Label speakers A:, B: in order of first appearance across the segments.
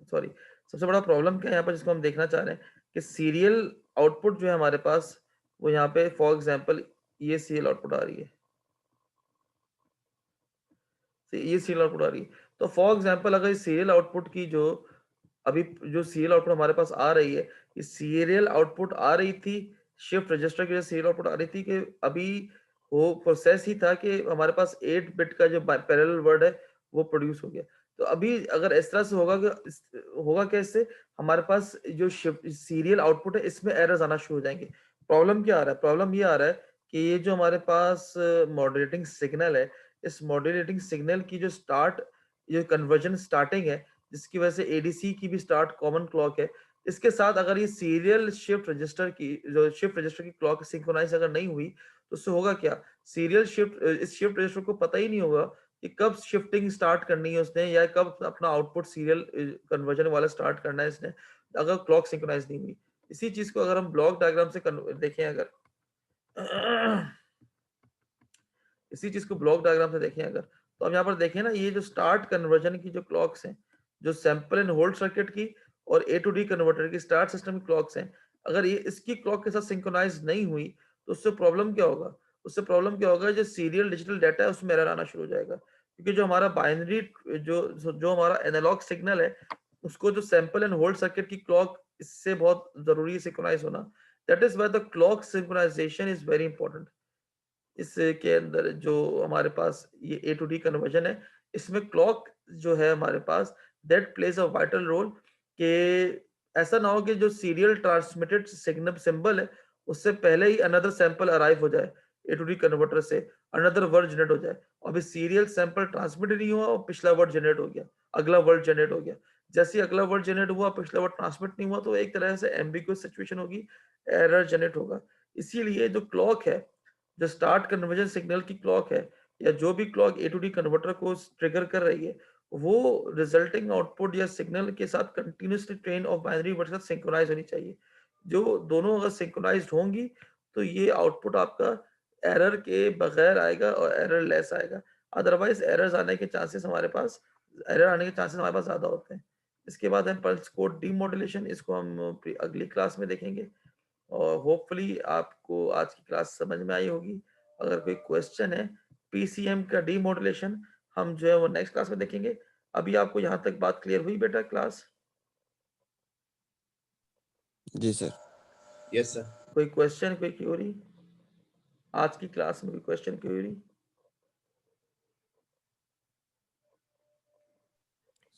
A: Sorry, सबसे बड़ा problem क्या है यहाँ पर जिसको हम देखना चाह रहे हैं कि सीरियल आउटपुट जो है हमारे पास, वो यहाँ पे फॉर एग्जांपल ये सीरियल आउटपुट आ रही है, ये सीरियल आउटपुट आ रही है। तो फॉर एग्जांपल अगर इस सीरियल आउटपुट की जो अभी जो सीरियल आउटपुट हमारे पास आ रही है, ये सीरियल आउटपुट आ रही थी शिफ्ट रजिस्टर की, जो सीरियल आउटपुट आ रही थी कि अभी वो प्रोसेस ही था कि हमारे पास 8 बिट का जो पैरेलल वर्ड है वो प्रोड्यूस हो गया। तो अभी अगर इस तरह से होगा कि होगा क्या, इससे हमारे पास जो शिफ्ट सीरियल आउटपुट है इसमें एरर्स आना शुरू हो जाएंगे। प्रॉब्लम क्या आ रहा है? प्रॉब्लम ये आ रहा है कि ये जो हमारे पास मॉड्यूलेटिंग सिग्नल है, इस मॉड्यूलेटिंग सिग्नल की जो स्टार्ट, ये कन्वर्जन स्टार्टिंग है, जिसकी वजह से एडीसी की भी स्टार्ट कॉमन क्लॉक है, इसके साथ अगर ये सीरियल शिफ्ट रजिस्टर की जो शिफ्ट रजिस्टर की क्लॉक सिंक्रोनाइज अगर नहीं हुई, तो उससे होगा क्या, सीरियल शिफ्ट इस शिफ्ट रजिस्टर को पता ही नहीं होगा कि कब शिफ्टिंग स्टार्ट करनी है उसने, या कब अपना आउटपुट सीरियल कन्वर्जन वाला स्टार्ट करना है इसने, अगर क्लॉक सिंक्रोनाइज नहीं हुई। इसी चीज को अगर हम ब्लॉक डायग्राम से देखें, अगर इसी चीज को ब्लॉक डायग्राम से देखें अगर, तो हम यहाँ पर देखें ना, ये जो स्टार्ट कन्वर्जन की जो क्लॉक्स हैं, जो सैंपल एंड होल्ड सर्किट की और ए टू डी कन्वर्टर की स्टार्ट सिस्टम की क्लॉक्स हैं, अगर ये इसकी क्लॉक के साथ सिंक्रोनाइज नहीं हुई, तो उससे प्रॉब्लम क्या होगा? उससे प्रॉब्लम क्या होगा, जो सीरियल डिजिटल डाटा है उसमें एरर आना शुरू हो जाएगा, क्योंकि जो हमारा बाइनरी जो जो हमारा एनालॉग सिग्नल है, उसको जो सैंपल एंड होल्ड सर्किट की क्लॉक, इससे बहुत जरूरी है सिंक्रोनाइज होना। That is why the clock synchronization is very important. इसके अंदर जो हमारे पास ये ए टू डी कन्वर्जन है, इसमें क्लॉक जो है हमारे पास, that plays a vital role, कि ऐसा ना हो कि जो सीरियल ट्रांसमिटेड सिग्नल सिंबल है, उससे पहले ही अनदर सैंपल अराइव हो जाए, ए टू डी कन्वर्टर से अनदर वर्ड जनरेट हो जाए, और अभी सीरियल सैंपल ट्रांसमिट नहीं हुआ और पिछला वर्ड जनरेट हो गया, अगला वर्ड जनरेट हो गया। जैसे ही अगला वर्ड जनरेट हुआ, पिछला वर्ड ट्रांसमिट नहीं हुआ, तो एक तरह से एम्बिगुअस सिचुएशन होगी, एरर जनरेट होगा। इसीलिए जो क्लॉक है, जो स्टार्ट कन्वर्जन सिग्नल की क्लॉक है, या जो भी clock A to D converter को ट्रिगर कर रही है, वो रिजल्टिंग आउटपुट या सिग्नल के साथ continuously train of binary word के साथ सिंक्रोनाइज होनी चाहिए। जो दोनों अगर सिंक्रोनाइज्ड होंगी, तो ये आउटपुट आपका एरर के बगैर आएगा और एरर लेस आएगा। अदरवाइज एरर्स आने के चांसेस हमारे पास, एरर आने के चांसेस हमारे पास ज्यादा होते हैं। इसके बाद है पल्स कोड डीमॉड्यूलेशन, इसको हम अगली क्लास में देखेंगे, और होपफुली आपको आज की क्लास समझ में आई होगी। अगर कोई क्वेश्चन है पीसीएम का डीमॉड्यूलेशन, हम जो है वो नेक्स्ट क्लास में देखेंगे। अभी आपको यहाँ तक बात क्लियर हुई बेटा क्लास?
B: जी सर।
C: Yes sir.
A: कोई क्वेश्चन, कोई क्यूरी आज की क्लास में? कोई क्वेश्चन क्यूरी?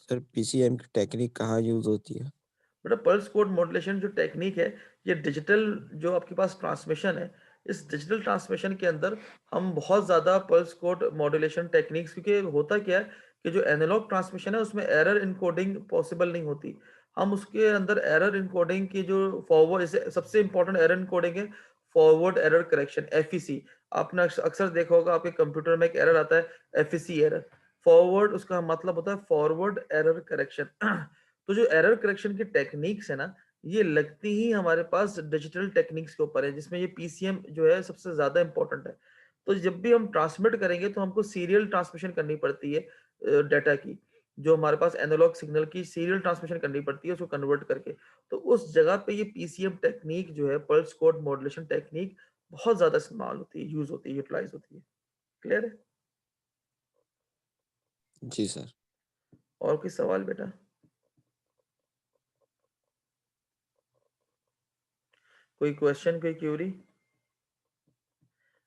B: सर पीसीएम की टेक्निक कहाँ यूज होती है?
A: बेटा पल्स कोड मॉड्यूलेशन जो टेक्निक है, ये डिजिटल जो आपके पास ट्रांसमिशन है, इस डिजिटल ट्रांसमिशन के अंदर हम बहुत ज़्यादा पल्स कोड मॉड्यूलेशन टेक्निक्स, क्योंकि होता क्या है कि जो एनालॉग ट्रांसमिशन है उसमें एरर इनकोडिंग पॉसिबल नहीं होती। हम उसके अंदर एरर इनकोडिंग की जो फॉरवर्ड, जैसे सबसे इंपॉर्टेंट एरर इनकोडिंग है फॉरवर्ड एरर करेक्शन, एफईसी। आपने अक्सर देखा होगा आपके कंप्यूटर में एक एरर आता है, एफईसी एरर। फॉरवर्ड उसका मतलब होता है फॉरवर्ड एरर करेक्शन। तो जो एरर करेक्शन की टेक्निक्स है ना, ये लगती ही हमारे पास डिजिटल टेक्निक्स के ऊपर है, जिसमें ये पीसीएम जो है सबसे ज्यादा इंपॉर्टेंट है। तो जब भी हम ट्रांसमिट करेंगे तो हमको सीरियल ट्रांसमिशन करनी पड़ती है डाटा की, जो हमारे पास एनालॉग सिग्नल की सीरियल ट्रांसमिशन करनी पड़ती है उसको कन्वर्ट करके। तो उस जगह पे ये पीसीएम टेक्निक जो है, पल्स कोड मॉड्यूलेशन टेक्निक, बहुत ज्यादा इस्तेमाल होती है, यूज होती है, यूटिलाइज होती है। क्लियर है?
B: जी सर।
A: और कोई सवाल बेटा? कोई क्वेश्चन, कोई क्यूरी?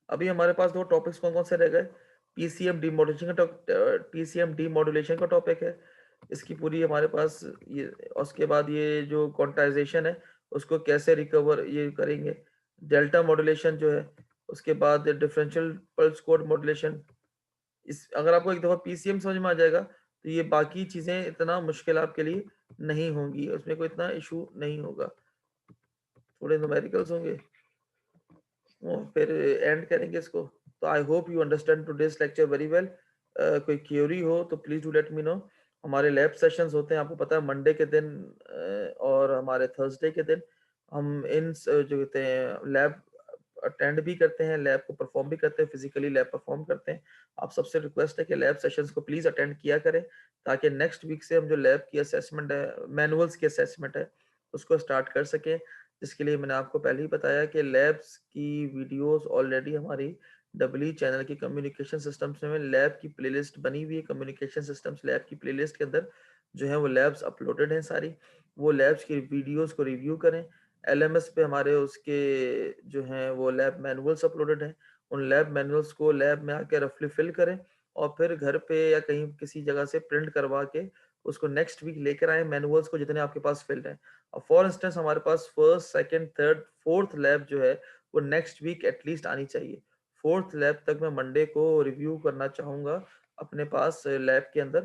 A: अभी हमारे पास दो टॉपिक्स कौन कौन से रह गए? पीसीएम डीमॉड्यूलेशन का पीसीएम डीमॉड्यूलेशन का टॉपिक है, इसकी पूरी हमारे पास ये, और उसके बाद ये जो क्वांटाइजेशन है उसको कैसे रिकवर ये करेंगे, डेल्टा मॉड्यूलेशन जो है, उसके बाद डिफरेंशियल पल्स कोड मॉड्यूलेशन। इस अगर आपको एक दफा पीसीएम समझ में आ जाएगा, तो ये बाकी चीजें इतना मुश्किल आपके लिए नहीं होंगी, उसमें कोई इतना इशू नहीं होगा। थोड़े न्यूमेरिकल्स होंगे, फिर एंड करेंगे इसको। तो I hope you understand today's lecture very well. कोई क्यूरी हो तो please do let me know. हमारे लैब सेशंस होते हैं, आपको पता है, मंडे के दिन और हमारे थर्सडे के दिन हम इन जो कहते हैं लैब अटेंड भी करते हैं, लैब को परफॉर्म भी करते हैं, फिजिकली लैब परफॉर्म करते हैं। आप सबसे रिक्वेस्ट है कि लैब सेशंस को प्लीज अटेंड किया करें, ताकि नेक्स्ट वीक से हम जो लैब की असेसमेंट है, मैनुअल्स की असेसमेंट है, उसको स्टार्ट कर सकें। जिसके लिए मैंने आपको पहले ही बताया कि लैब्स की वीडियोस ऑलरेडी हमारी डब्ल्यू चैनल की कम्युनिकेशन सिस्टम्स में लैब की प्लेलिस्ट बनी हुई है। कम्युनिकेशन सिस्टम्स लैब की प्लेलिस्ट के अंदर जो है वो लैब्स अपलोडेड हैं सारी। वो लैब्स की वीडियोस को रिव्यू करें। एलएमएस पे हमारे उसके जो हैं वो लैब मैनुअल्स अपलोडेड हैं। उन लैब मैनुअल्स को लैब में आके रफली फिल करें और फिर घर पे या कहीं किसी जगह से प्रिंट करवा के उसको नेक्स्ट वीक लेकर आए मैनुअल्स को, जितने आपके पास फिल्ड हैं। अब फॉर इंस्टेंस हमारे पास first, second, third, fourth lab जो है वो नेक्स्ट वीक एटलीस्ट आनी चाहिए। फोर्थ लैब तक मैं मंडे को रिव्यू करना चाहूंगा अपने पास लैब के अंदर।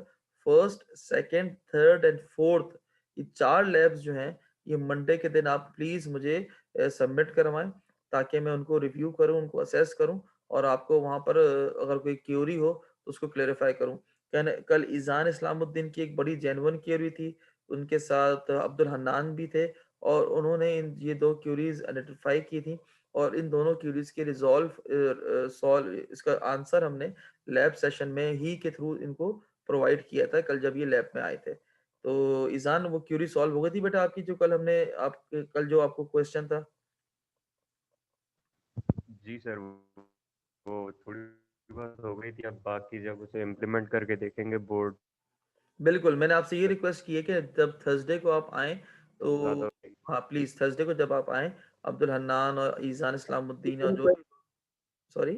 A: First, second, third and fourth, ये 4 लैब्स जो हैं ये मंडे के दिन आप प्लीज मुझे सबमिट करवाएं, ताकि मैं उनको रिव्यू करूं, उनको असेस करूं और आपको वहां पर अगर कोई क्यूरी हो तो उसको क्लेरिफाई करूं। कल ईजान इस्लामुद्दीन की एक बड़ी जेन्युइन क्यूरी थी, उनके साथ अब्दुल हन्नान भी थे और उन्होंने ये 2 क्यूरीज आइडेंटिफाई की थी और इन दोनों क्यूरीज के सॉल्व इसका आंसर हमने लैब सेशन में ही के थ्रू इनको प्रोवाइड किया था कल जब ये लैब में आए थे। तो ईजान वो क्यूरी सॉल्व हो गई थी बेटा आपकी, जो कल हमने आप कल जो आपको क्वेश्चन था?
C: जी सर, वो थोड़ी बहुत हो गई थी, अब बाकी जब उसे इम्प्लीमेंट करके देखेंगे बोर्ड
A: बिल्कुल, मैंने आपसे ये रिक्वेस्ट की है कि जब थर्सडे को आप आएँ तो
C: ज़्यादा
A: हाँ, प्लीज़ थर्सडे को जब आप आएँ, अब्दुल हन्नान और ईज़ान इस्लामुद्दीन और जो सॉरी,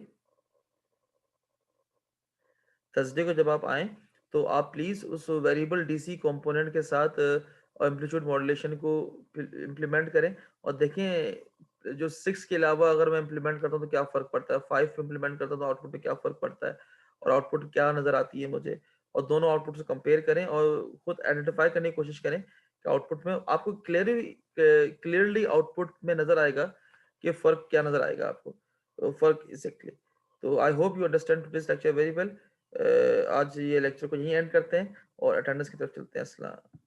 A: थर्सडे को जब आप आएँ, तो आप प्लीज़ उस वेरिएबल डीसी कंपोनेंट के साथ एम्पलीट्यूड मॉड्यूलेशन को इम्प्लीमेंट करें और देखें जो 6 के अलावा अगर मैं इम्प्लीमेंट करता हूँ तो क्या फ़र्क पड़ता है, 5 इम्प्लीमेंट करता हूँ तो आउटपुट में क्या फ़र्क पड़ता है और आउटपुट क्या नज़र आती है मुझे, और दोनों आउटपुट से कंपेयर करें और खुद आइडेंटिफाई करने की कोशिश करें कि आउटपुट में आपको क्लियरली आउटपुट में नज़र आएगा कि फ़र्क क्या नज़र आएगा आपको, तो फ़र्क एग्ज़ैक्टली। तो I hope you understand today's lecture very well. आज ये लेक्चर को यहीं एंड करते हैं और अटेंडेंस की तरफ चलते हैं। अस्सलाम।